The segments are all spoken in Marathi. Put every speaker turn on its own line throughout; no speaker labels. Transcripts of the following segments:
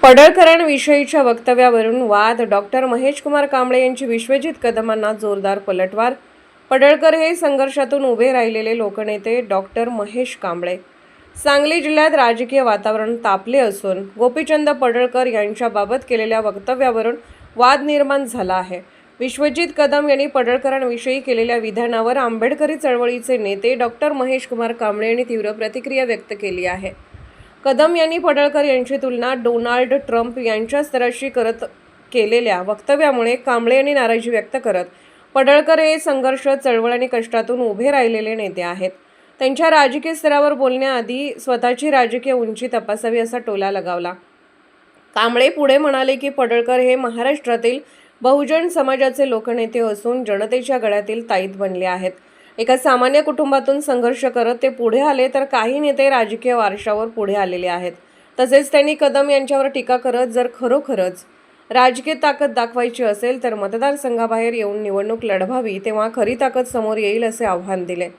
पडळकरांविषयीच्या वक्तव्यावरून वाद. डॉक्टर महेश कुमार कांबळे यांची विश्वजित कदमांना जोरदार पलटवार. पडळकर हे संघर्षातून उभे राहिलेले लोकनेते डॉक्टर महेश कांबळे. सांगली जिल्ह्यात राजकीय वातावरण तापले असून गोपीचंद पडळकर यांच्याबाबत केलेल्या वक्तव्यावरून वाद निर्माण झाला आहे. विश्वजित कदम यांनी पडळकरांविषयी केलेल्या विधानावर आंबेडकरी चळवळीचे नेते डॉक्टर महेश कुमार कांबळे यांनी तीव्र प्रतिक्रिया व्यक्त केली आहे. कदम यांनी पडळकर यांची तुलना डोनाल्ड ट्रम्प यांच्या स्तराशी करत केलेल्या वक्तव्यामुळे कांबळे यांनी नाराजी व्यक्त करत पडळकर हे संघर्ष, चळवळ आणि कष्टातून उभे राहिलेले नेते आहेत. त्यांच्या राजकीय स्तरावर बोलण्याआधी स्वतःची राजकीय उंची तपासावी असा टोला लगावला. कांबळे पुढे म्हणाले की पडळकर हे महाराष्ट्रातील बहुजन समाजाचे लोकनेते असून जनतेच्या गळ्यातील ताईत बनले आहेत. एका सामान्य कुटुंबातून संघर्ष करत ते पुढे आले, तर काही नेते राजकीय वारशावर पुढे आलेले आहेत. तसेच त्यांनी कदम यांच्यावर टीका करत जर खरोखरच राजकीय ताकद दाखवायची असेल तर मतदारसंघाबाहेर येऊन निवडणूक लढवावी, तेव्हा खरी ताकद समोर येईल असे आव्हान दिले.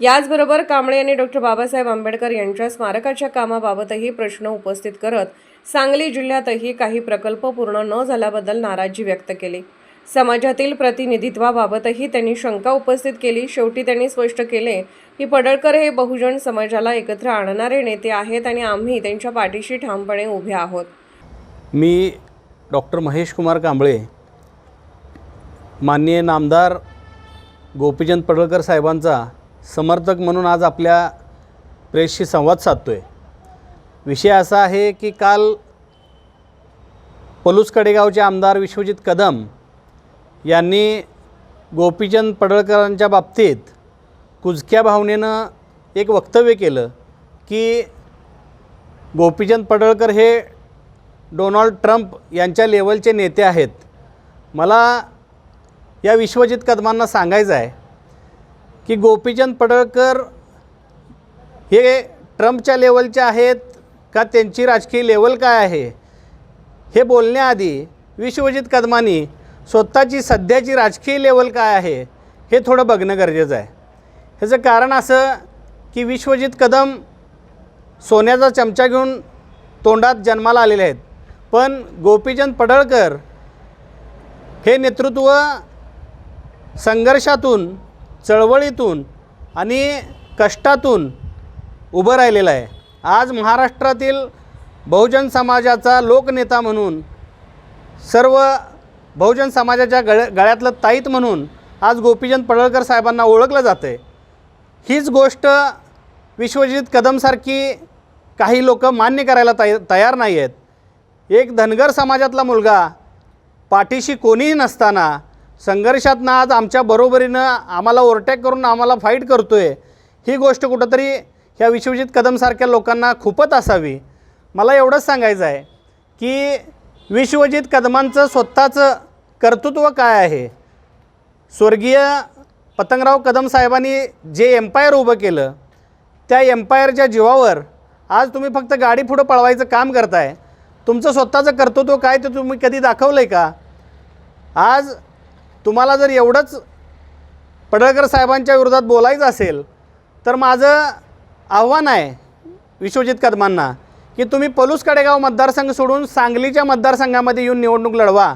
याचबरोबर कांबळे यांनी डॉक्टर बाबासाहेब आंबेडकर यांच्या स्मारकाच्या कामाबाबतही प्रश्न उपस्थित करत सांगली जिल्ह्यातही काही प्रकल्प पूर्ण न झाल्याबद्दल नाराजी व्यक्त केली. समाजातील प्रतिनिधित्वाबाबतही त्यांनी शंका उपस्थित केली. शेवटी त्यांनी स्पष्ट केले की पडळकर हे बहुजन समाजाला एकत्र आणणारे नेते आहेत आणि आम्ही त्यांच्या पाठीशी ठामपणे उभे आहोत.
मी डॉक्टर महेश कुमार कांबळे, माननीय नामदार गोपीचंद पडळकर साहेबांचा समर्थक म्हणून आज आपल्या प्रेसशी संवाद साधतो आहे. विषय असा आहे की काल पलूस कडेगावचे आमदार विश्वजित कदम यांनी गोपीचंद पडळकरांच्या बाबतीत कुजक्या भावनेनं एक वक्तव्य केलं की गोपीचंद पडळकर हे डोनाल्ड ट्रम्प यांच्या लेवलचे नेते आहेत. मला या विश्वजित कदमांना सांगायचं आहे की गोपीचंद पडळकर हे ट्रम्पच्या लेवलचे आहेत का, त्यांची राजकीय लेवल काय आहे हे बोलण्याआधी विश्वजित कदमांनी स्वतःची सध्याची राजकीय लेवल काय आहे हे थोडं बघणं गरजेचं आहे. ह्याचं कारण असं की विश्वजित कदम सोन्याचा चमचा घेऊन तोंडात जन्माला आलेले आहेत, पण गोपीचंद पडळकर हे नेतृत्व संघर्षातून, चळवळीतून आणि कष्टातून उभं राहिलेलं आहे. आज महाराष्ट्रातील बहुजन समाजाचा लोकनेता म्हणून, सर्व बहुजन समाजाच्या गळ्यातलं ताईत म्हणून आज गोपीचंद पडळकर साहेबांना ओळखलं जातं आहे. हीच गोष्ट विश्वजित कदमसारखी काही लोक मान्य करायला तयार नाही आहेत. एक धनगर समाजातला मुलगा पाठीशी कोणीही नसताना संघर्षातनं आज आमच्या बरोबरीनं आम्हाला ओव्हरटेक करून आम्हाला फाईट करतो आहे, ही गोष्ट कुठंतरी ह्या विश्वजित कदमसारख्या लोकांना खूपच असावी. मला एवढंच सांगायचं आहे की विश्वजित कदमांचं स्वतःचं कर्तृत्व काय आहे. स्वर्गीय पतंगराव कदम साहेबांनी जे एम्पायर उभं केलं, त्या एम्पायरच्या जीवावर आज तुम्ही फक्त गाडी पुढं पळवायचं काम करताय. तुमचं स्वतःचं कर्तृत्व काय ते तुम्ही कधी दाखवलं आहे का? आज तुम्हाला जर एवढंच पडळकर साहेबांच्या विरोधात बोलायचं असेल तर माझं आव्हान आहे विश्वजित कदमांना की तुम्ही पलूस कडेगाव मतदारसंघ सोडून सांगलीच्या मतदारसंघामध्ये येऊन निवडणूक लढवा,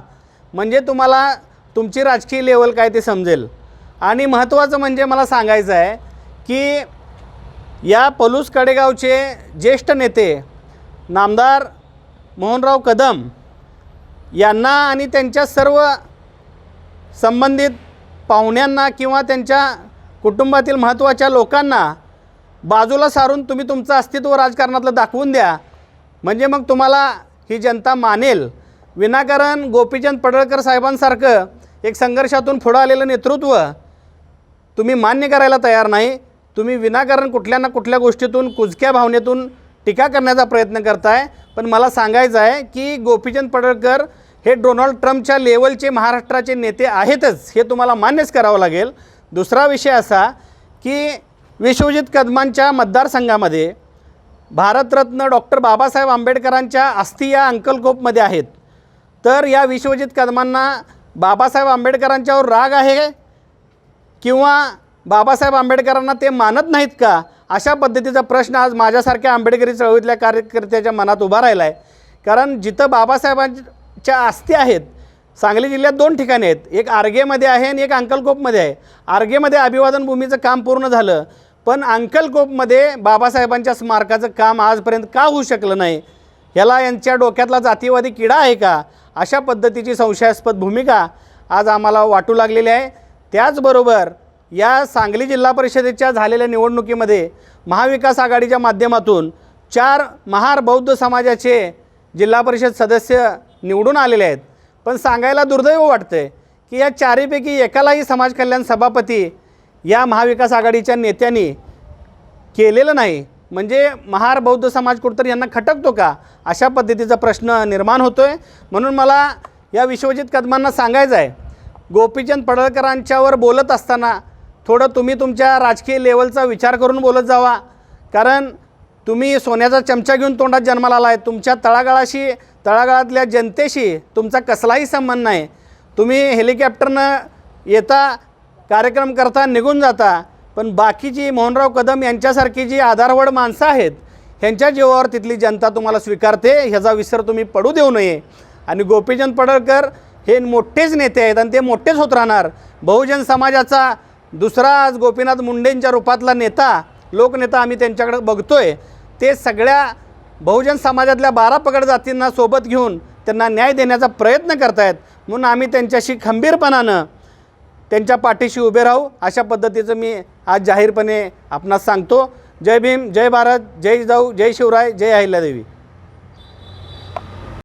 म्हणजे तुम्हाला तुमची राजकीय लेवल काय ते समजेल. आणि महत्त्वाचं म्हणजे मला सांगायचं आहे की या पलूस कडेगावचे ज्येष्ठ नेते नामदार मोहनराव कदम यांना आणि त्यांच्या सर्व संबंधित पाहुण्यांना किंवा त्यांच्या कुटुंबातील महत्त्वाच्या लोकांना बाजूला सारून तुम्ही तुमचं अस्तित्व राजकारणातलं दाखवून द्या, म्हणजे मग तुम्हाला ही जनता मानेल. विनाकारण गोपीचंद पडळकर साहेबांसारखं एक संघर्षातून पुढं आलेलं नेतृत्व तुम्ही मान्य करायला तयार नाही. तुम्ही विनाकारण कुठल्या ना कुठल्या गोष्टीतून, कुजक्या भावनेतून टीका करण्याचा प्रयत्न करताय. पण मला सांगायचं आहे की गोपीचंद पडळकर हे डोनाल्ड ट्रम्पच्या लेवलचे महाराष्ट्राचे नेते आहेतच, हे तुम्हाला मान्यच करावं लागेल. दुसरा विषय असा की विश्वजित कदमांच्या मतदारसंघामध्ये भारतरत्न डॉक्टर बाबासाहेब आंबेडकरांच्या अस्थी या अंकलकोपमध्ये आहेत. तर या विश्वजित कदमांना बाबासाहेब आंबेडकरांच्यावर राग आहे किंवा बाबासाहेब आंबेडकरांना ते मानत नाहीत का, अशा पद्धतीचा प्रश्न आज माझ्यासारख्या आंबेडकरी चळवळीतल्या कार्यकर्त्याच्या मनात उभा राहिला आहे. कारण जिथं बाबासाहेबांच्या अस्थी आहेत, सांगली जिल्ह्यात 2 ठिकाणी आहेत, एक आर्गेमध्ये आहे आणि एक अंकलकोपमध्ये आहे. आर्गेमध्ये अभिवादन भूमीचं काम पूर्ण झालं, पण अंकलकोपमध्ये बाबासाहेबांच्या स्मारकाचं काम आजपर्यंत का होऊ शकलं नाही? ह्याला यांच्या डोक्यातला जातीवादी किडा आहे का? अशा पद्धतीची संशयास्पद भूमिका आज आम्हाला वाटू लागलेली आहे. त्याचबरोबर या सांगली जिल्हा परिषदेच्या झालेल्या निवडणुकीमध्ये महाविकास आघाडीच्या माध्यमातून 4 महार बौद्ध समाजाचे जिल्हा परिषद सदस्य निवडून आलेले आहेत. पण सांगायला दुर्दैव वाटतं की या 4पैकी एकालाही समाज कल्याण सभापती या महाविकास आघाडीच्या नेत्यांनी केलेलं नाही. म्हणजे महार बौद्ध समाज कुठंतरी यांना खटकतो का? अशा पद्धतीचा प्रश्न निर्माण होतो आहे. म्हणून मला या विश्वजित कदमांना सांगायचं आहे, गोपीचंद पडळकरांच्यावर बोलत असताना थोडं तुम्ही तुमच्या राजकीय लेवलचा विचार करून बोलत जावा. कारण तुम्ही सोन्याचा चमचा घेऊन तोंडात जन्माला आला आहे. तुमच्या तळागाळातल्या जनतेशी तुमचा कसलाही संबंध नाही. तुम्ही हेलिकॉप्टरनं येता, कार्यक्रम करता, निघून जाता, पण बाकीची मोहनराव कदम यांच्यासारखी जी आधारवड माणसं आहेत ह्यांच्या जीवावर तिथली जनता तुम्हाला स्वीकारते. ह्याचा विसर तुम्ही पडू देऊ नये. आणि गोपीचंद पडळकर हे मोठेच नेते आहेत आणि ते मोठेच होत राहणार. बहुजन समाजाचा दुसरा आज गोपीनाथ मुंडेंच्या रूपातला नेता, लोकनेता आम्ही त्यांच्याकडे बघतोय. ते सगळ्या बहुजन समाजातल्या 12 पगड जातींना सोबत घेऊन त्यांना न्याय देण्याचा प्रयत्न करतायत. म्हणून आम्ही त्यांच्याशी खंबीरपणानं त्यांच्या पाठीशी उभे राहू, अशा पद्धतीचं मी आज जाहीरपणे आपणास सांगतो. जय भीम, जय भारत, जय जिजाऊ, जय शिवराय, जय अहिल्यादेवी.